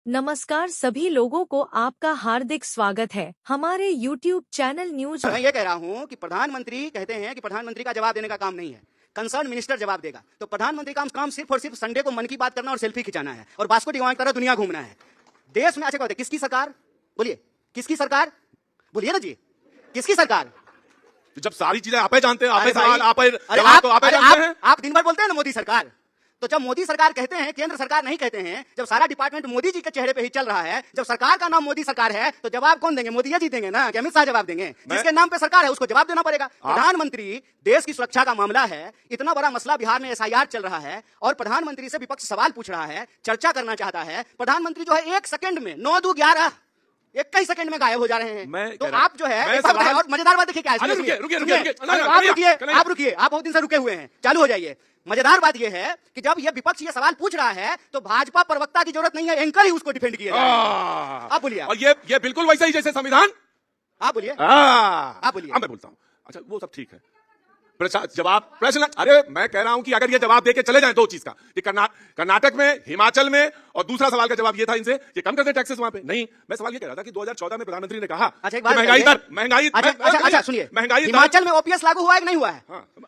नमस्कार सभी लोगों को आपका हार्दिक स्वागत है हमारे YouTube चैनल न्यूज। मैं ये कह रहा हूं कि प्रधानमंत्री कहते हैं कि प्रधानमंत्री का जवाब देने का काम नहीं है, कंसर्न मिनिस्टर जवाब देगा। तो प्रधानमंत्री का काम सिर्फ और सिर्फ संडे को मन की बात करना और सेल्फी खिंचाना है और बास्को डिवाइन की तरह दुनिया घूमना है। देश में अच्छा कहते किसकी सरकार? बोलिए किसकी सरकार? बोलिए ना जी, किसकी सरकार? जब सारी चीजें आप ही जानते हैं, आप ही भाई, सवाल आप ही जवाब तो आप ही जानते हैं। आप दिन भर बोलते हैं ना मोदी सरकार, तो जब मोदी सरकार कहते हैं, केंद्र सरकार नहीं कहते हैं, जब सारा डिपार्टमेंट मोदी जी के चेहरे पे ही चल रहा है, जब सरकार का नाम मोदी सरकार है, तो जवाब कौन देंगे? मोदी जी देंगे ना कि अमित शाह जवाब देंगे? जिसके नाम पे सरकार है उसको जवाब देना पड़ेगा। प्रधानमंत्री, देश की सुरक्षा का मामला है, इतना बड़ा मसला बिहार में एसआईआर चल रहा है और प्रधानमंत्री से विपक्ष सवाल पूछ रहा है, चर्चा करना चाहता है। प्रधानमंत्री जो है 1 सेकंड में 9 2 11 21 सेकंड में गायब हो जा रहे हैं। तो आप जो है और मजेदार बात देखिए क्या है। आप रुकिए, आप बहुत दिन से रुके हुए हैं, चालू हो जाइए। मजेदार बात यह है कि जब ये विपक्ष ये सवाल पूछ रहा है तो भाजपा प्रवक्ता की जरूरत नहीं है, एंकर ही उसको डिफेंड किया। आप बोलिए। और ये बिल्कुल वैसा ही जैसे संविधान। आप बोलिए। आप बोलिए। मैं बोलता हूँ। अच्छा वो सब ठीक है, जवाब प्रश्न। अरे मैं कह रहा हूं कि अगर ये जवाब देके चले जाएं दो चीज का, कि कर्नाटक में, हिमाचल में, और दूसरा सवाल का जवाब ये था इनसे कि कम कर दे टैक्सेस वहां पे। नहीं, मैं सवाल ये कह रहा था कि 2014 में प्रधानमंत्री ने कहा महंगाई सुनिए, महंगाई हिमाचल में ओपीएस लागू हुआ है कि नहीं हुआ है?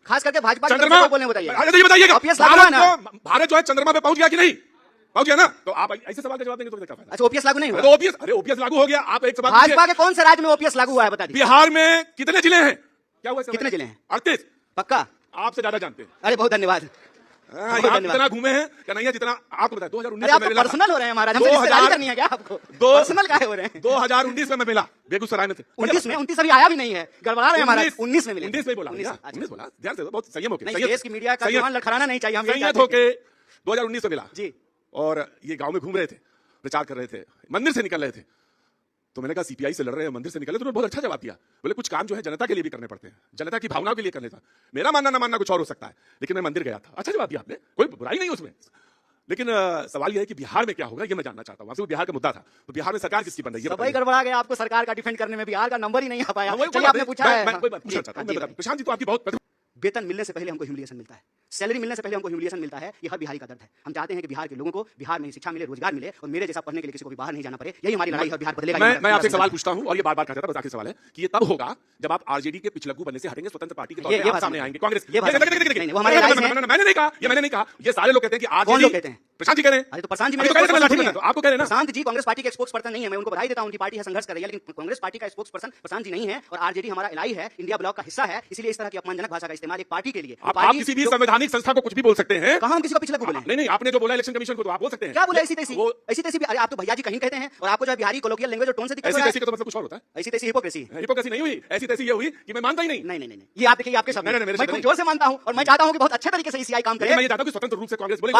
खास करके भाजपा चंद्रमा बोलने बताइए। बताइएगा, ओपीएस लागू है ना? भारत जो है चंद्रमा पे पहुंच गया कि नहीं पहुंच गया ना? तो आप ऐसे सवाल का जवाब देंगे तो क्या फायदा? अच्छा ओपीएस लागू नहीं हुआ? तो ओपीएस, अरे ओपीएस लागू हो गया। आप एक सवाल, भाजपा के कौन से राज्य में ओपीएस लागू हुआ है बता दीजिए। बिहार में कितने जिले हैं? क्या हुआ? कितने जिले हैं? 38। पक्का? आपसे ज्यादा जानते हैं। अरे बहुत धन्यवाद। आप जितना घूमे हैं क्या नहीं है जितना आपको बताया। 2019 में मिला। पर्सनल हो रहे हैं महाराज, हमसे रिश्तेदारी करनी है क्या आपको? पर्सनल काहे हो रहे हैं? 2019 में मैं मिला बेगूसराय में थे। 19 अभी आया भी नहीं है, गड़बड़ा रहे हैं महाराज। 19 में मिले। 19 में बोला, 19 बोला। ध्यान से बहुत संयम होके, देश की मीडिया का जुबान लड़खड़ाना नहीं चाहिए। हम संयत होके 2019 में मिला जी। और ये गांव में घूम रहे थे, प्रचार कर रहे थे, मंदिर से निकल रहे थे। तो मैंने कहा सीपीआई से लड़ रहे हैं, मंदिर से निकले। तो बहुत अच्छा जवाब दिया। बोले कुछ काम जो है जनता के लिए भी करने पड़ते हैं, जनता की भावनाओं के लिए करने था। मेरा मानना ना मानना कुछ और हो सकता है, लेकिन मैं मंदिर गया था। अच्छा जवाब दिया आपने, कोई बुराई नहीं उसमें। लेकिन सवाल यह है कि बिहार में क्या होगा ये मैं जानना चाहता हूँ। बिहार का मुद्दा था, तो बिहार में सरकार किसकी बन रही है? भाई गड़बड़ा गया आपको सरकार का डिफेंड करने में, बिहार का नंबर ही नहीं आ पाया। आपने पूछा है। प्रशांत जी तो आपकी बहुत वेतन मिलने से पहले हमको ह्यूमिलिएशन मिलता है, सैलरी मिलने से पहले हमको ह्यूमिलिएशन मिलता है। ये हर बिहारी का दर्द है। हम चाहते हैं कि बिहार के लोगों को बिहार में ही शिक्षा मिले, रोजगार मिले और मेरे जैसा पढ़ने के लिए किसी को भी बाहर नहीं जाना पड़े। यही हमारी लड़ाई है। बिहार बदलेगा। मैं आपसे सवाल पूछता हूं और ये बार-बार कहता था, बस आखिरी सवाल है कि ये तब होगा जब आप आरजेडी के पिछलग्गू बनने से हटेंगे, स्वतंत्र पार्टी के तौर पे आप सामने आएंगे। कांग्रेस मैंने नहीं कहा। ये सारे लोग कहते हैं कि आज कौन लोग कहते हैं? प्रशांत जी कह रहे हैं। अरे तो प्रशांत जी तो आपको कह रहे हैं ना, प्रशांत जी कांग्रेस पार्टी के स्पोक्स पर्सन नहीं है। मैं उनको बधाई देता हूं, उनकी पार्टी है, संघर्ष कर रही है, लेकिन कांग्रेस पार्टी का स्पोक्स पर्सन प्रशांत जी नहीं है। और आरजेडी हमारा एलआई है, इंडिया ब्लॉक का हिस्सा है। इसलिए इस तरह की अपमानजनक भाषा का इस्तेमाल एक पार्टी के लिए, आप किसी भी संवैधानिक संस्था को कुछ भी बोल सकते हैं। कहां हम किसी को पिछले को बोले? नहीं, आपने जो बोला इलेक्शन कमीशन को तो आप बोल सकते हैं। क्या बोला? ऐसी तैसी भी। अरे आप तो भैया जी कहीं कहते हैं और आपको जो बिहारी कोलोकियल लैंग्वेज और टोन से दिक्कत है। ऐसी का तो मतलब कुछ और होता है। ऐसी तैसी हिपोक्रेसी नहीं हुई। ऐसी तैसी ये हुई कि मैं मानता ही नहीं। नहीं, ये आप देखिए आपके शब्द। मैं खूब जोर से मानता हूं और मैं चाहता हूं कि बहुत अच्छे तरीके से ईसीआई काम करे। मैं ये चाहता हूं कि स्वतंत्र रूप से कांग्रेस बोले।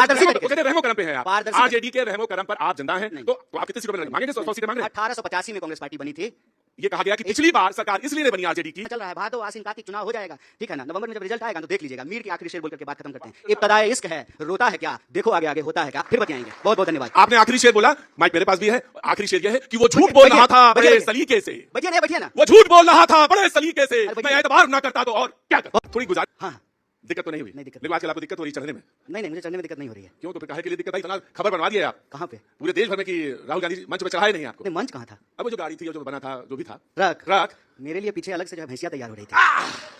रहमो करम पे है आप, आरजेडी के रहमो करम पर आप जिंदा हैं। तो आप कितनी सीटें मांगेंगे? 100 सीटें मांग रहे हैं। 1885 में कांग्रेस पार्टी बनी थी। ये कहा गया कि पिछली बार सरकार इसलिए नहीं बनी आरजेडी की। चल रहा है भादो आसिन कार्तिक चुनाव हो जाएगा, ठीक है ना? नवंबर में जब रिजल्ट आएगा तो देख लीजिएगा। मीर की आखिरी शेर बोल करके बात खत्म करते हैं। इब्तदाए इश्क है, रोता है क्या, देखो आगे आगे होता है क्या, फिर बताएंगे। बहुत बहुत धन्यवाद। आपने आखिरी शेर बोला, माइक मेरे पास भी है। आखिरी शेर यह है कि वो झूठ बोल रहा था बड़े सलीके से। बैठिए ना। वो झूठ बोल रहा था बड़े सलीके से। मैं एतबार ना करता तो और क्या करता। थोड़ी गुजारिश। हाँ, दिक्कत तो नहीं हुई? नहीं दिक्कत। लेकिन आजकल आपको दिक्कत हो रही चढ़ने में? नहीं, मुझे चढ़ने में दिक्कत नहीं हो रही है। क्यों? तो फिर काहे के लिए दिक्कत आई? इतना खबर बनवा दिया आप। कहां पे? पूरे देश भर में कि राहुल गांधी मंच पे चढ़ाए नहीं आपको। मंच कहां था? अब जो गाड़ी थी, जो बना था, जो भी था, ट्रक मेरे लिए पीछे अलग से जो भैंसिया तैयार हो रही थी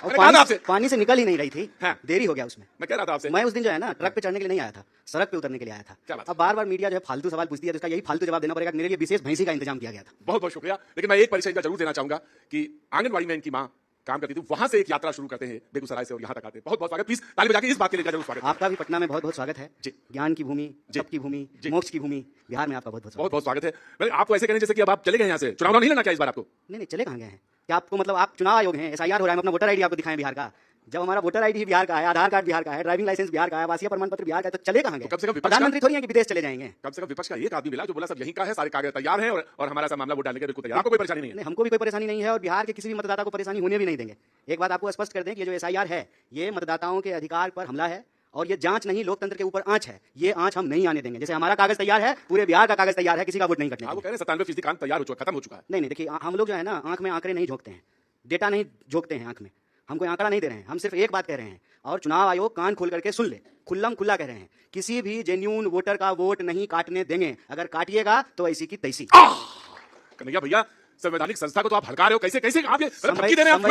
और पानी से निकल ही नहीं रही थी। देरी हो गया उसमें। मैं कह रहा था आपसे, मैं उस दिन जो है ना ट्रक पे चढ़ने के लिए नहीं आया था, सड़क पे उतरने के लिए आया था। अब बार बार मीडिया जो है फालतू सवाल पूछती है, तो इसका यही फालतू जवाब देना पड़ेगा। मेरे लिए विशेष भैंसी का इंतजाम किया गया था। बहुत बहुत शुक्रिया। लेकिन मैं एक परिचय इनका जरूर देना चाहूंगा कि आंगनबाड़ी में इनकी माँ काम करती थी, वहां से एक यात्रा शुरू करते हैं बेगूसराय से और यहाँ तक आते हैं। बहुत बहुत स्वागत। प्लीज ताली बजा के इस बात के लिए जरूर स्वागत। आपका भी पटना में बहुत बहुत स्वागत है जी। ज्ञान की भूमि, जप की भूमि, मोक्ष की भूमि, बिहार में आपका बहुत बहुत स्वागत है। मैं आपको ऐसे कहने जैसे कि अब आप चले गए यहाँ से, चुनाव नहीं लेना क्या इस बार आपको? नहीं, चले कहाँ गए हैं? क्या आपको मतलब आप चुनाव आयोग हैं, एसआईआर हो रहा है, अपना वोटर आईडी आपको दिखाएं बिहार का। जब हमारा वोटर आईडी बिहार का है, आधार कार्ड बिहार का है, ड्राइविंग लाइसेंस बिहार का है, आवासीय प्रमाण पत्र बिहार का है, तो चले कहाँ गए? कम से कम प्रधानमंत्री थोड़ी है कि विदेश चले जाएंगे। कम से कम विपक्ष का एक आदमी मिला जो बोला सब यहीं का है, सारे कागज तैयार हैं और हमारा सब मामला वोट डालने के बिल्कुल तैयार। आपको कोई परेशानी नहीं है? हमको भी कोई परेशानी नहीं है और बिहार के किसी भी मतदाता को परेशानी होने भी नहीं देंगे। एक बात आपको स्पष्ट कर दें कि ये जो एसआईआर है, ये मतदाताओं के अधिकार पर हमला है और ये जांच नहीं, लोकतंत्र के ऊपर आंच है। ये आंच हम नहीं आने देंगे। जैसे हमारा कागज तैयार है, पूरे बिहार का कागज तैयार है, किसी का वोट नहीं कटने। आप कह रहे हैं 97% काम तैयार हो चुका, खत्म हो चुका है। नहीं, देखिए हम लोग जो है ना आंख में आंकड़े नहीं झोंकते हैं, डेटा नहीं झोंकते हैं आंख में। हम कोई आंकड़ा नहीं दे रहे हैं, हम सिर्फ एक बात कह रहे हैं और चुनाव आयोग कान खोल करके सुन ले, खुल्लम खुल्ला कह रहे हैं, किसी भी जेन्यून वोटर का वोट नहीं काटने देंगे। अगर काटिएगा तो ऐसी की तैसी। कन्हैया भैया, संवैधानिक संस्था को तो आप हड़का रहे हो, कैसे कैसे आप ये धमकी दे रहे हैं?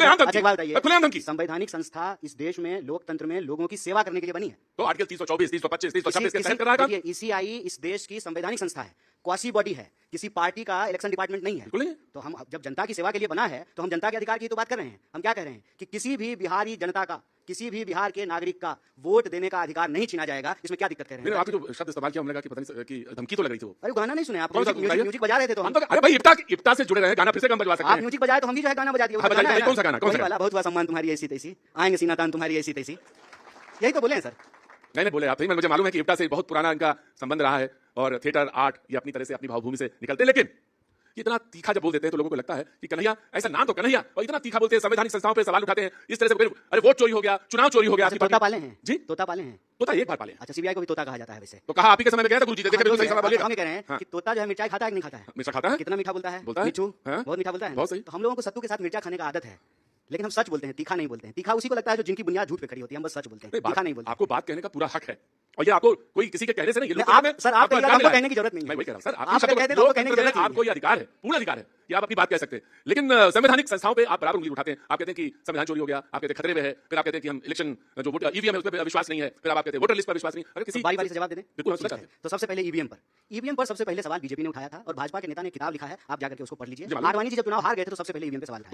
खुलेआम धमकी। संवैधानिक संस्था इस देश में लोकतंत्र में लोगों की सेवा करने के लिए बनी है। तो आर्टिकल 324, 325, 326 के तहत कर रहा है। ईसीआई इस देश की संवैधानिक संस्था है, क्वासी बॉडी है, किसी पार्टी का इलेक्शन डिपार्टमेंट नहीं है। तो हम जब जनता की सेवा के लिए बना है तो हम जनता के अधिकार की तो बात कर रहे हैं। हम क्या कह रहे हैं कि किसी भी बिहारी जनता का, किसी भी बिहार के नागरिक का वोट देने का अधिकार नहीं छीना जाएगा। इसमें क्या दिक्कत कर रहे हैं? आपने जो शब्द इस्तेमाल किया, हमने कहा कि पता नहीं कि धमकी तो लग रही थी वो। अरे गाना नहीं सुने आप? म्यूजिक बजा रहे थे तो हम अरे भाई इफ्ता से जुड़े रहे, गाना फिर से कम बजवा सकते हैं। आप म्यूजिक बजाए तो हम भी जो है गाना बजा दिए। कौन सा गाना? कौन सा? बहुत हुआ सम्मान तुम्हारी ऐसी तैसी, आएंगे सीना तान तुम्हारी ऐसी तैसी, यही तो बोले हैं सर। नहीं बोले आप, मुझे मालूम है कि इफ्ता से बहुत पुराना इनका संबंध रहा है और थिएटर आर्ट ये अपनी तरह से अपनी भावभूमि से निकलते हैं। लेकिन इतना तीखा जब बोल देते हैं तो लोगों को लगता है कि कन्हैया, ऐसा नाम तो कन्हैया, और इतना तीखा बोलते हैं, संवैधानिक संस्थाओं पे सवाल उठाते हैं इस तरह से। अरे वोट चोरी हो गया, चुनाव चोरी हो गया। तोता पाले हैं जी? तोता पाले हैं। तोता एक बार पाले। अच्छा, सीबीआई को भी तोता कहा जाता है वैसे? तो कहा आप ही के समय में गया था गुरुजी, देखिए सही सवाल बोलिए। हम कह रहे हैं कि तोता जो है मिर्चाई खाता है कि नहीं खाता है? मिर्चा खाता है। कितना मीठा बोलता है? मिठू, बहुत मीठा बोलता है। बहुत सही। तो हम लोगों को सत्तू के साथ मिर्चा खाने का आदत है, लेकिन हम सच बोलते हैं, तीखा नहीं बोलते हैं। तीखा उसी को लगता है जो जिनकी बुनियाद झूठ पे खड़ी होती है। हम बस सच बोलते हैं, तीखा नहीं बोलते। आपको बात कहने का पूरा हक है और ये आपको कोई किसी के कहने से नहीं। सर आपको कहने की जरूरत नहीं है। मैं वही कह रहा हूं सर, आपको ये अधिकार है, पूर्ण अधिकार है कि आप अपनी बात कह सकते हैं। लेकिन संवैधानिक संस्थाओं पे आप बराबर उंगली उठाते हैं। आप कहते हैं कि संविधान चोरी हो गया, आप कहते हैं खतरे में है, फिर आप कहते हैं कि हम इलेक्शन जो वोट ईवीएम है उस पर विश्वास नहीं है, फिर आप कहते हैं वोटर लिस्ट पर विश्वास नहीं। अगर किसी बारी से जवाब दे दें। बिल्कुल। तो सबसे पहले ईवीएम पर सबसे पहले सवाल बीजेपी ने उठाया था और भाजपा के नेता ने किताब लिखा है, आप जाकर के उसको पढ़ लीजिए। आडवाणी जी जब चुनाव हार गए थे तो सबसे पहले ईवीएम पे सवाल था।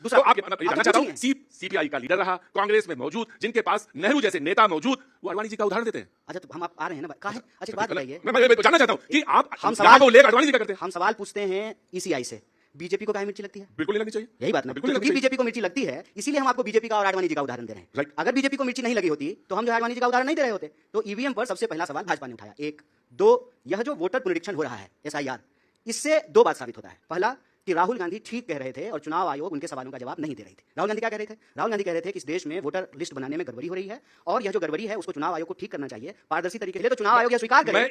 सीपीआई का लीडर रहा, कांग्रेस में मौजूद, जिनके पास नेहरू जैसे नेता मौजूद, वो आडवाणी जी का उदाहरण देते हैं। अच्छा, तो हम आप आ रहे हैं ना, अच्छा बात बताइए। मैं जानना चाहता हूं कि आप हम सवाल को लेकर आडवाणी जी का करते हैं। हम सवाल पूछते हैं ईसीआई से, बीजेपी को काहे मिर्ची लगती है? बिल्कुल नहीं लगनी चाहिए। यही बात ना, क्योंकि बीजेपी को मिर्ची लगती है इसीलिए हम आपको बीजेपी का और आडवाणी जी का उदाहरण दे रहे हैं। अगर बीजेपी को मिर्ची नहीं लगी होती तो हम जो आडवाणी जी का उदाहरण नहीं दे रहे होते। तो ईवीएम पर सबसे पहला सवाल भाजपा ने उठाया। 1, 2, यह जो वोटर पुनरीक्षण हो रहा है एसआईआर, इससे 2 बात साबित होता है। पहला कि राहुल गांधी ठीक कह रहे थे और चुनाव आयोग उनके सवालों का जवाब नहीं दे रही थी। राहुल गांधी क्या कह रहे थे? राहुल गांधी कह रहे थे कि इस देश में वोटर लिस्ट बनाने में गड़बड़ी हो रही है और यह जो गड़बड़ी है उसको चुनाव आयोग को ठीक करना चाहिए पारदर्शी तरीके से। तो चुनाव आयोग यह स्वीकार करे।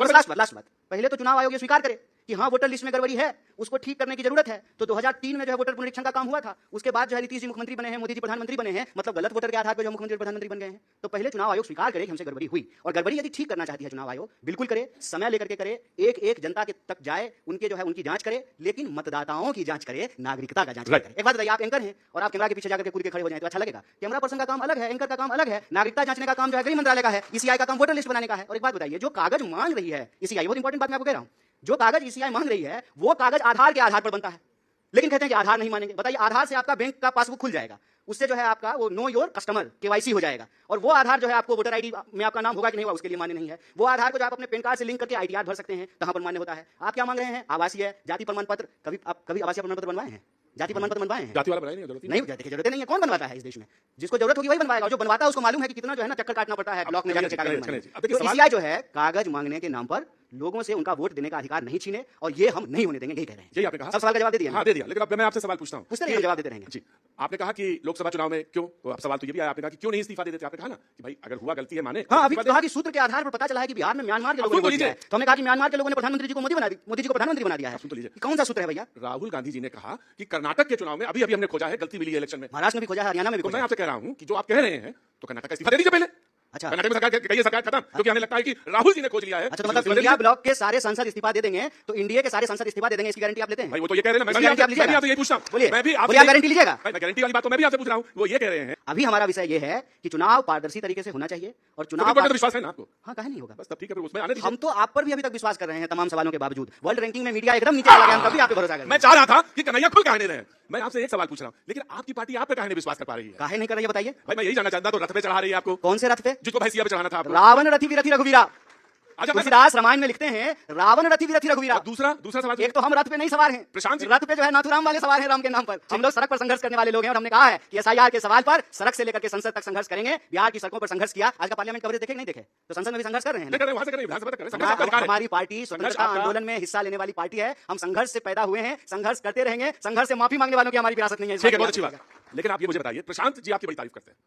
लास्ट बात, पहले तो चुनाव आयोग यह स्वीकार करे कि हाँ वोटर लिस्ट में गड़बड़ी है, उसको ठीक करने की जरूरत है। तो 2003 में जो है वोटर पुनरीक्षण का काम हुआ था, उसके बाद जो है नीतीश जी मुख्यमंत्री बने हैं, मोदी जी प्रधानमंत्री बने हैं, मतलब गलत वोटर के आधार पर जो मुख्यमंत्री प्रधानमंत्री बन गए हैं। तो पहले चुनाव आयोग स्वीकार करे कि हमसे गड़बड़ी हुई और गड़बड़ी यदि ठीक करना चाहती है चुनाव आयोग, बिल्कुल करे, समय लेकर के करे, एक एक जनता के तक जाए, उनके जो है उनकी जांच करे, लेकिन मतदाताओं की जांच करे, नागरिकता का जांच करे। एक बात बताइए, आप एंकर हैं और आप कैमरा के पीछे जाकर के कूद के खड़े हो जाए तो अच्छा लगेगा? कैमरा पर्सन का काम अलग है, एंकर का काम अलग है, नागरिकता जांचने का काम जो है गृह मंत्रालय का है, ईसीआई का काम वोटर लिस्ट बनाने का है। और एक बात बताइए, जो कागज मांग रही है ईसीआई, बहुत इंपॉर्टेंट बात मैं आपको कह रहा हूं, जो कागज ईसीआई मांग रही है वो कागज आधार के आधार पर बनता है, लेकिन कहते हैं कि आधार नहीं मानेंगे। बताइए, आधार से आपका बैंक का पासबुक खुल जाएगा, उससे जो है आपका वो नो योर कस्टमर केवाईसी हो जाएगा, और वो आधार जो है आपको वोटर आईडी में आपका नाम होगा कि नहीं होगा उसके लिए मान्य नहीं है। वो आधार को जो आप अपने पैन कार्ड से लिंक करके आईटीआर भर सकते हैं, कहां पर मान्य होता है। आप क्या मांग रहे हैं? आवासीय, जाति प्रमाण पत्र। कभी आवासीय प्रमाण पत्र बनवाए हैं? जाति प्रमाण पत्र बनवाए हैं? जाति वाला बनाई नहीं, जरूरत नहीं, जरूरत नहीं है। कौन बनवाता है इस देश में? जिसको जरूरत होगी वही बनवाएगा, जो बनवाता है उसको मालूम है कि कितना जो है ना चक्कर काटना पड़ता है ब्लॉक में जाकर के। ईसीआई जो है कागज मांगने के नाम पर लोगों से उनका वोट देने का अधिकार नहीं छीने, और ये हम नहीं होने देंगे, यही कह रहे हैं। यही आपने कहा। सब सवाल का जवाब दे दिया? हाँ, दे दिया। लेकिन अब मैं आपसे सवाल पूछता हूँ, पूछते रहेंगे, जवाब देते रहेंगे। जी, आपने कहा कि लोकसभा चुनाव में क्यों, तो अब सवाल तो ये भी आया, आपने कहा कि क्यों नहीं इस्तीफा दे देते? आपने कहा ना कि भाई अगर हुआ गलती है माने। हाँ, अभी कहा कि सूत्र के आधार पर पता चला है कि बिहार में म्यांमार के लोगों ने वोट दिया है, तो हमने कहा कि म्यांमार के लोगों ने प्रधानमंत्री जी को मोदी जी को प्रधानमंत्री बना दिया है। सुन तो लीजिए, कौन सा सूत्र है भैया? राहुल गांधी जी ने कहा कि कर्नाटक के चुनाव में अभी हमने खोजा है, गलती मिली है इलेक्शन में, महाराष्ट्र में भी खोजा है, हरियाणा में भी खोजा। मैं आपसे कह रहा हूं कि जो आप कह रहे हैं तो कर्नाटक का इस्तीफा दे दीजिए पहले। अच्छा, कर्नाटक में सरकार कहिए सरकार खत्म, क्योंकि हमें लगता है कि राहुल जी ने खोज लिया है। अच्छा, तो मतलब इंडिया ब्लॉक के सारे सांसद इस्तीफा दे देंगे तो इंडिया के सारे सांसद इस्तीफा दे देंगे, इसकी गारंटी आप लेते हैं? भाई वो तो ये कह रहे हैं, मैं आपसे यही पूछता हूं। बोलिए, मैं भी आप गारंटी लीजिएगा? मैं गारंटी वाली बात तो मैं भी आपसे पूछ रहा हूं, वो ये कह रहे हैं। अभी हमारा विषय ये है कि चुनाव पारदर्शी तरीके से होना चाहिए और चुनाव पर विश्वास है ना आपको? हाँ, काहे नहीं होगा? बस तब ठीक है, फिर उसमें आने दीजिए। हम तो आप पर भी अभी तक विश्वास कर रहे हैं तमाम सवालों के बावजूद। वर्ल्ड रैंकिंग में मीडिया एकदम नीचे चला गया, हम तभी आप पे भरोसा कर रहे हैं। मैं चाह रहा था कि कन्हैया खुल कहने रहे हैं। मैं आपसे एक सवाल पूछ रहा हूं, लेकिन आपकी पार्टी आप पे काहे नहीं विश्वास कर पा रही है? काहे नहीं कर रही है बताइए? भाई मैं यही जानना चाहता, तो रथ पे चढ़ा रही है आपको। कौन से रथ पे? जिसको भैंसिया पे चढ़ाना था आपको। रावण रथी विरथी रघुवीरा। अच्छा, तुलसीदास रामायण में लिखते हैं रावण रथी विरथी रघुवीरा। दूसरा सवाल, एक तो हम रथ पे नहीं सवार हैं, प्रशांत जी रथ पे जो है नाथुराम वाले सवार हैं राम के नाम पर। हम लोग सड़क पर संघर्ष करने वाले लोग हैं और हमने कहा है कि एसआईआर के सवाल पर सड़क से लेकर के संसद तक संघर्ष करेंगे। बिहार की सड़कों पर संघर्ष किया, आज का पार्लियामेंट कवरेज देखे नहीं देखे? तो संसद में भी संघर्ष कर रहे हैं। हमारी पार्टी स्वतंत्रता आंदोलन में हिस्सा लेने वाली पार्टी है, हम संघर्ष से पैदा हुए हैं, संघर्ष करते रहेंगे, संघर्ष से माफी मांगने वालों की हमारी विरासत नहीं है। बहुत अच्छी बात। लेकिन आप ये मुझे बताइए, प्रशांत जी आपकी बड़ी तारीफ करते हैं,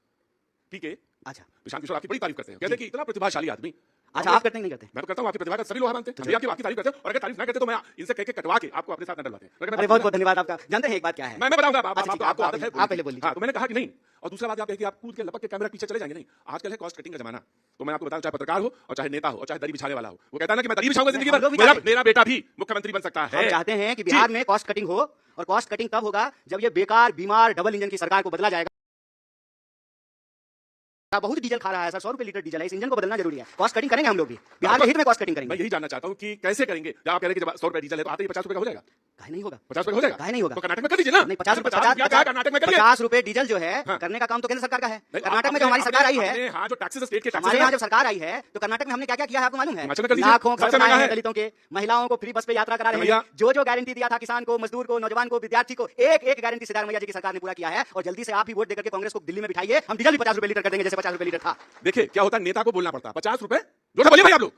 ठीक है? अच्छा, प्रशांत किशोर आपकी बड़ी तारीफ करते हैं, कहते हैं कि इतना प्रतिभाशाली आदमी, अच्छा, आप करते हैं नहीं करते? मैं तो करता हूँ, आपकी प्रतिभा का सभी लोग मानते हैं, सभी आपकी तारीफ करते हैं, और अगर तारीफ ना करते तो मैं इनसे कह के कटवा के आपको अपने साथ न डलवाते हैं। अरे बहुत बहुत धन्यवाद आपका। जानते हैं एक बात क्या है? मैं बताऊंगा, आपको आदत है, आप पहले बोलिए। हाँ, तो मैंने कहा कि नहीं, और दूसरा बात आप कहे कि आप कूद के लपक के कैमरा पीछे चले जाएंगे, नहीं, आजकल है कॉस्ट कटिंग का जमाना। तो मैं आपको बताऊं, चाहे पत्रकार हो और चाहे नेता हो और चाहे दरी बिछाने वाला हो, वो कहता है ना कि मैं दरी बिछाऊंगा जिंदगी भर, मेरा बेटा भी मुख्यमंत्री बन सकता है। हम चाहते हैं कि बिहार में कॉस्ट कटिंग हो, और कॉस्ट कटिंग तब होगा जब ये बेकार, बीमार, डबल इंजन की सरकार को बदला जाएगा। बहुत डीजल खा रहा है सर, 100 रुपए लीटर डीजल है, इस इंजन को बदलना जरूरी है। कॉस्ट कटिंग करेंगे हम लोग भी, बिहार के हित में कॉस्ट कटिंग करेंगे। मैं यही जानना चाहता हूं कि कैसे करेंगे। जब आप कह रहे हैं कि जब 100 रुपए डीजल है तो आते ही 50 रुपए का हो जाएगा? काहे नहीं होगा? 50 रुपए हो जाएगा? काहे नहीं होगा? तो कर्नाटक में कर दीजिए ना। नहीं, 50 कर्नाटक में करिए। 50 रुपए डीजल जो है करने का काम तो केंद्र सरकार का है। कर्नाटक में जो हमारी सरकार आई है, हाँ, जो टैक्सेस स्टेट के हमारे यहाँ जब सरकार आई है तो कर्नाटक में हमने क्या क्या किया है आपको मालूम है? लाखों घर बनाए हैं दलितों के, महिलाओं को फ्री बस पे यात्रा करा रहे हैं, जो गारंटी दिया था किसान को, मजदूर को, नौजवान को, विद्यार्थी को, एक एक गारंटी सिद्धारमैया जी की सरकार ने पूरा किया है। और जल्दी से आप ही वोट देकर के कांग्रेस को दिल्ली में बिठाइए, हम डीजल भी 50 रुपए लीटर कर देंगे जैसे 50 रुपए लीटर था। देखिए क्या होता है, नेता को बोलना पड़ता है 50 रुपए, जोर से बोलिए भाई आप लोग,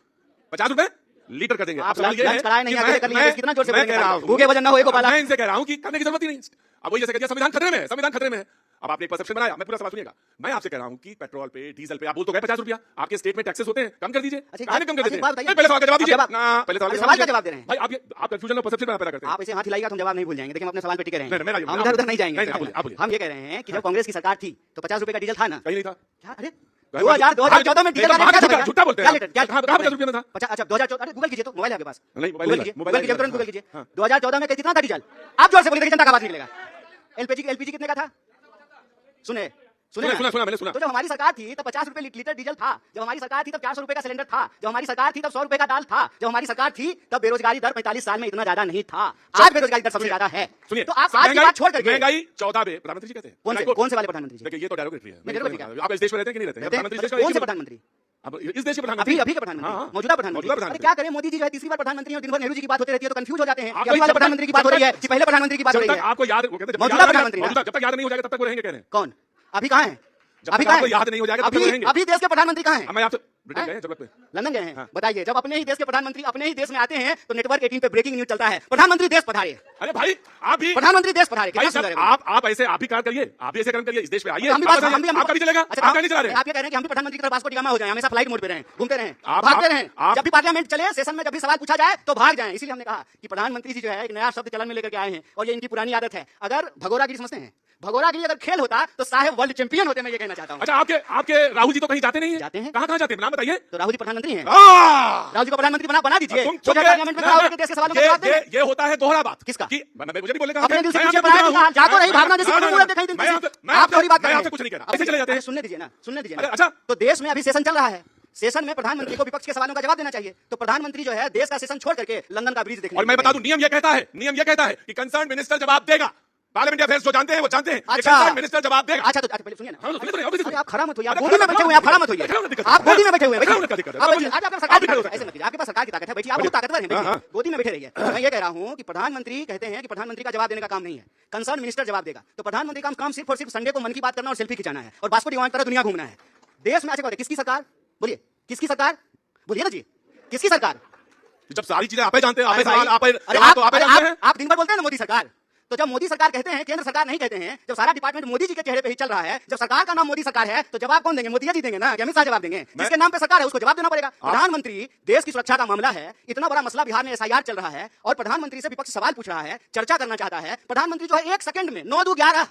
50 रुपए लीटर कर देंगे। आप लंच कराए नहीं आगे कर लिए, कितना जोर से बोलेंगे? भूखे वजन ना हो, मैं इनसे कह रहा हूं कि करने की जरूरत ही नहीं। अब वही जैसे कह दिया संविधान खतरे में है, संविधान खतरे में है। अब आपने एक परसेप्शन बनाया, मैं पूरा सवाल सुनिएगा। मैं आपसे कह रहा हूं कि पेट्रोल पे, डीजल पे आप बोल तो गए 50 रुपया, आपके स्टेट में टैक्सेस होते हैं, कम कर दीजिए। कम कर देते हैं? पहले सवाल का जवाब दीजिए ना, पहले सवाल का जवाब दे रहे हैं भाई। आप कंफ्यूजन और परसेप्शन पैदा करते हैं। आप इसे हाथ हिलाइएगा तो जवाब नहीं भूल जाएंगे। देखिए हम अपने सवाल पे टिके रहेंगे, हम इधर उधर नहीं जाएंगे। आप हम ये कह रहे हैं कि जब कांग्रेस की सरकार थी तो 50 रुपए का डीजल था ना? कहीं नहीं था। अरे 2014 में डीजल झूठा बोलते हैं। क्या 50 रुपए में था? अच्छा 2014, अरे गूगल कीजिए तो, मोबाइल है आपके पास? नहीं, मोबाइल कीजिए, तुरंत गूगल कीजिए। 2014 में कितना था डीजल? आप जोर से बोलिए, जनता का आवाज निकलेगा। एलपीजी कितने का था? सुने मैंने सुना। तो जब हमारी सरकार थी तब 50 रुपए लीटर डीजल था, जब हमारी सरकार थी तब 400 रुपए का सिलेंडर था, जब हमारी सरकार थी तब 100 रुपए का दाल था, जब हमारी सरकार थी तब बेरोजगारी दर 45 साल में इतना ज्यादा नहीं था। आज बेरोजगारी दर सबसे ज्यादा है। सुनिए, तो आप आज की बात छोड़ करके महंगाई 14 पे प्रधानमंट्री जी कहते हैं। कौन से वाले प्रधानमंत्री जी? देखिए ये तो डेरोगेटरी है। डेरोगेटरी आप इस देश में रहते हैं कि नहीं रहते हैं? प्रधानमंत्री कौन से प्रधानमंत्री? अब इस देश के प्रधानमंत्री, अभी के प्रधानमंत्री, मौजूदा प्रधानमंत्री। अरे क्या करें, मोदी जी जो है तीसरी बार प्रधानमंत्री हैं और दिन भर नेहरू जी की बात होती रहती है तो कंफ्यूज हो जाते हैं। अभी वाले प्रधानमंत्री की बात हो रही है कि पहले प्रधानमंत्री की बात हो रही है? आपको याद, वो कहते हैं मौजूदा प्रधानमंत्री, जब तक याद नहीं हो जाएगा तब तक वो रहेंगे, कह रहे हैं। कौन? अभी कहाँ है? अभी आपको याद नहीं हो जाएगा तब तक रहेंगे। अभी देश के प्रधानमंत्री कहाँ हैं? मैं आपसे ब्रिटेन गए, जरूरत पे लंदन गए हैं। बताइए, जब अपने ही देश के प्रधानमंत्री अपने ही देश में आते हैं तो नेटवर्क 18 पे ब्रेकिंग न्यूज चलता है, प्रधानमंत्री देश पधारे। अरे भाई आप भी प्रधानमंत्री देश पधारे। आप ऐसे आप भी कार्य करिए, आप भी ऐसे काम करिए, इस देश पे आइए। आपका भी चलेगा, आप नहीं चला रहे। आप ये कह रहे हैं कि हम भी प्रधानमंत्री की तरह पासपोर्ट जमा हो जाए, हमेशा फ्लाइट मोड पे रहें, घूमते रहें, भागते रहें। जब भी पार्लियामेंट चले, सेशन में जब भी सवाल पूछा जाए तो भाग जाएं। इसीलिए हमने कहा कि प्रधानमंत्री जी जो है एक नया शब्द चलन में लेकर के आए हैं और ये इनकी पुरानी आदत है। अगर भगोरागिरी समझते हैं, भगोरागिरी अगर खेल होता तो साहेब वर्ल्ड चैंपियन होते, मैं ये कहना चाहता हूं। अच्छा, आपके राहुल जी तो कहीं जाते नहीं हैं? जाते हैं। कहां जाते हैं, नाम बताइए। तो राहुल जी प्रधानमंत्री हैं। राहुल जी को प्रधानमंत्री बना दीजिए। पार्लियामेंट में राहुल के देश के सवालों का जवाब दें। ये होता है दोहरा बात। किसका? मुझे नहीं बोलेगा। अपने दिल से पूछिए, जातो नहीं भावना जैसे दिखाई देती है। आप थोड़ी बात कर रहे हैं, कुछ नहीं कर रहा, ऐसे चले जाते हैं। सुनने दीजिए ना, सुनने दीजिए। अच्छा, तो देश में अभी सेशन चल रहा है, सेशन में प्रधानमंत्री को विपक्ष के सवालों का जवाब देना चाहिए। तो प्रधानमंत्री जो है देश का सेशन छोड़ करके लंदन का ब्रिज देखने। और मैं बता दूं, नियम ये कहता है कि कंसर्न मिनिस्टर जवाब देगा। पार्लियामेंट अफेयर्स जो जानते हैं वो जानते हैं। अच्छा, मिनिस्टर जवाब देगा। अच्छा, तो पहले सुनिए ना। सुनिए, आप खड़ा मत होइए, आप गोदी में बैठे हुए हैं, आप खड़ा मत होइए। आप गोदी में बैठे हुए हैं, आपके पास सरकार की ताकत है, ऐसे मत कीजिए, आपके पास सरकार की ताकत है, बैठिए, आप बहुत ताकतवर हैं, बैठिए, गोदी में बैठे रहिए। मैं ये कह रहा हूं कि प्रधानमंत्री कहते हैं कि प्रधानमंत्री का जवाब देने का काम नहीं है, कंसर्न मिनिस्टर जवाब देगा। तो प्रधानमंत्री का काम सिर्फ और सिर्फ संडे को मन की बात करना और सेल्फी खिंचाना है और बास्को डिवाइन की तरह दुनिया घूमना है। देश में ऐसे कहते किसकी सरकार? बोलिए किसकी सरकार? बोलिए ना जी, किसकी सरकार? जब सारी चीजें आप जानते हैं, आप दिन भर बोलते हैं ना मोदी सरकार। तो जब मोदी सरकार कहते हैं, केंद्र सरकार नहीं कहते हैं, जब सारा डिपार्टमेंट मोदी जी के चेहरे पे ही चल रहा है, जब सरकार का नाम मोदी सरकार है, तो जवाब कौन देंगे? मोदी जी देंगे ना, अमित शाह जवाब देंगे? जिसके नाम पे सरकार है उसको जवाब देना पड़ेगा। प्रधानमंत्री, देश की सुरक्षा का मामला है, इतना बड़ा मसला बिहार में एसआईआर चल रहा है और प्रधानमंत्री से विपक्ष सवाल पूछ रहा है, चर्चा करना चाहता है। प्रधानमंत्री जो है 1 सेकंड में 9-2-11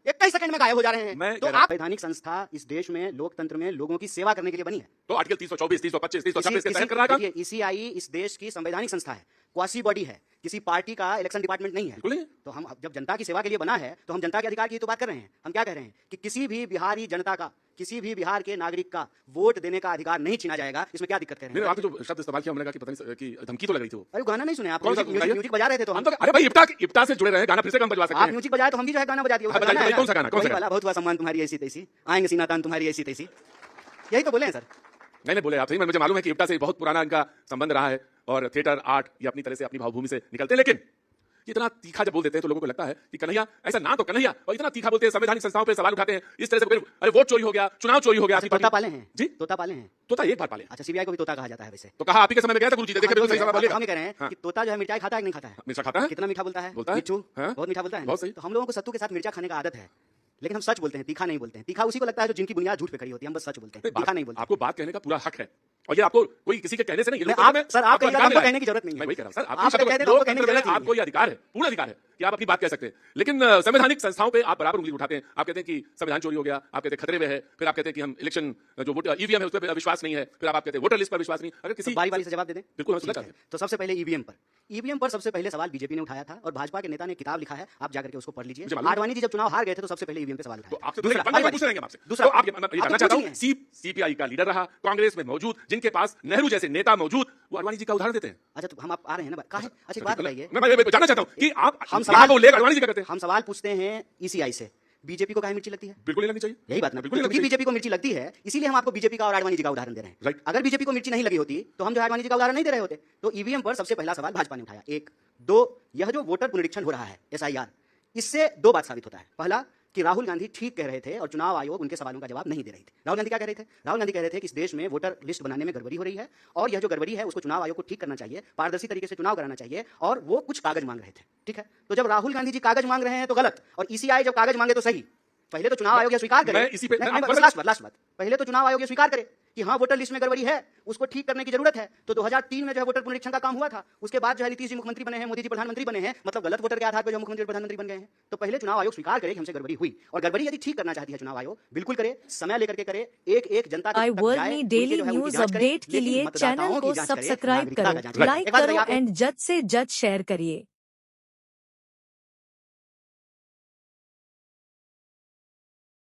21 सेकंड में गायब हो जा रहे हैं। तो आप वैधानिक संस्था इस देश में लोकतंत्र में लोगों की सेवा करने के लिए बनी है। तो आर्टिकल 324, 325, 326 के तहत कर रहा है। ईसीआई इस देश की संवैधानिक संस्था है, क्वासी बॉडी है, किसी पार्टी का इलेक्शन डिपार्टमेंट नहीं है। तो हम जब जनता की सेवा के लिए बना है तो हम जनता के अधिकार की तो बात कर रहे हैं। हम क्या कह रहे हैं कि किसी भी बिहारी जनता का, किसी भी बिहार के नागरिक का वोट देने का अधिकार नहीं छीना जाएगा। इसमें क्या दिक्कत कर रहे हैं? आपने जो शब्द इस्तेमाल किया, हमने कहा कि पता नहीं कि धमकी तो लग रही थी वो। अरे गाना नहीं सुने आप? म्यूजिक बजा रहे थे तो हम तो, अरे भाई इप्टा से जुड़े रहे, गाना फिर से हम बजवा सकते हैं। आप म्यूजिक बजाए तो हम भी जो है गाना बजा दिए। कौन सा गाना? बहुत हुआ सम्मान तुम्हारी ऐसी तैसी, आएंगे सीना तान तुम्हारी ऐसी तैसी, यही तो बोले हैं सर। नहीं बोले आप सही। मुझे मालूम है कि इप्टा से बहुत पुराना इनका संबंध रहा है और थिएटर आर्ट ये अपनी तरह से अपनी भावभूमि से निकलते हैं। लेकिन इतना तीखा जब बोल देते हैं तो लोगों को लगता है कि कन्हैया, ऐसा ना तो कन्हैया, और इतना तीखा बोलते हैं, संवैधानिक संस्थाओं पे सवाल उठाते हैं इस तरह से। अरे वोट चोरी हो गया, चुनाव चोरी हो गया। तोता पाले हैं जी? तोता पाले हैं। तोता एक बार पाले। अच्छा, सीबीआई को भी तोता कहा जाता है वैसे? तो कहा आप ही के समय में गया था गुरुजी, देखिए बिल्कुल सही सवाल बोलिएगा। हम कह रहे हैं कि तोता जो है मिर्चाई खाता है कि नहीं खाता है? मीठा खाता है। कितना मीठा बोलता है? बोलता है। मिठू बहुत मीठा बोलता है। बहुत सही। तो हम लोगों को सत्तू के साथ मिर्चा खाने का आदत है। लेकिन हम सच बोलते हैं, तीखा नहीं बोलते हैं। तीखा उसी को लगता है जो जिनकी बुनियाद झूठ पे खड़ी होती है। हम बस सच बोलते हैं, तीखा नहीं बोलते। आपको बात कहने का पूरा हक है, और ये आपको कोई किसी के कहने से नहीं, सर आपको कहने की जरूरत नहीं है। मैं वही कह रहा हूं सर, आपको ये अधिकार है, पूर्ण अधिकार है कि आप अपनी बात कह सकते हैं। लेकिन संवैधानिक संस्थाओं पे आप बराबर उंगली उठाते हैं। आप कहते हैं कि संविधान चोरी हो गया, आप कहते हैं खतरे में है, फिर आप कहते हैं कि हम इलेक्शन जो वोट ईवीएम है उस पर विश्वास नहीं है, फिर आप कहते हैं वोटर लिस्ट पर विश्वास नहीं। अगर किसी बारी बारी से जवाब दे दें। बिल्कुल, हम सुनना चाहते हैं। तो सबसे पहले ईवीएम पर सबसे पहले सवाल बीजेपी ने उठाया था, और भाजपा के नेता ने किताब लिखा है, आप जाकर के उसको पढ़ लीजिए। आडवाणी जी जब चुनाव हार गए थे तो सबसे पहले ईवीएम पे सवाल उठाया। तो आपसे दूसरा आप ये जानना चाहता हूं, सीपीआई का लीडर रहा, कांग्रेस में मौजूद, जिनके पास नेहरू जैसे नेता मौजूद, वो आडवाणी जी का उदाहरण देते हैं। अच्छा, तो हम आप आ रहे हैं ना, अच्छा बात बताइए। मैं जानना चाहता हूं कि आप हम सवाल जी का करते हैं। हम सवाल पूछते हैं ईसीआई से, बीजेपी को काहे मिर्ची लगती है? बिल्कुल नहीं लगनी चाहिए। यही बात ना, क्योंकि बीजेपी को मिर्ची लगती है, इसीलिए हम आपको बीजेपी का और आडवाणी जी का उदाहरण दे रहे हैं। अगर बीजेपी को मिर्ची नहीं लगी होती तो हम जो आडवाणी जी का उदाहरण नहीं दे रहे होते। तो ईवीएम पर सबसे पहला सवाल भाजपा ने उठाया। 1 2, यह जो वोटर पुनरीक्षण हो रहा है SIR, इससे 2 बात साबित होता है। पहला कि राहुल गांधी ठीक कह रहे थे और चुनाव आयोग उनके सवालों का जवाब नहीं दे रही थी। राहुल गांधी क्या कह रहे थे? राहुल गांधी कह रहे थे कि इस देश में वोटर लिस्ट बनाने में गड़बड़ी हो रही है, और यह जो गड़बड़ी है उसको चुनाव आयोग को ठीक करना चाहिए, पारदर्शी तरीके से चुनाव कराना चाहिए, और वो कुछ कागज मांग रहे थे। ठीक है, तो जब राहुल गांधी जी कागज मांग रहे हैं तो गलत, और ECI जब कागज मांगे तो सही। पहले तो चुनाव आयोग स्वीकार करे, लास्ट बात, पहले तो चुनाव आयोग स्वीकार करे कि हाँ वोटर लिस्ट में गड़बड़ी है, उसको ठीक करने की जरूरत है। तो 2003 में जो है वोटर पुनरीक्षण का काम हुआ था, उसके बाद जो है नीतीश जी मुख्यमंत्री बने हैं, मोदी जी प्रधानमंत्री बने हैं, मतलब गलत वोटर के आधार पर जो मुख्यमंत्री प्रधानमंत्री बन गए हैं। तो पहले चुनाव आयोग स्वीकार करे कि हमसे गड़बड़ी हुई, और गड़बड़ी यदि ठीक करना चाहती है चुनाव आयोग, बिल्कुल करे, समय लेकर के करे, एक जनता आई वर्ल्ड में डेली न्यूज अपडेट के लिए चैनल को सब्सक्राइब करो, लाइक करो एंड जज से जज शेयर करिए।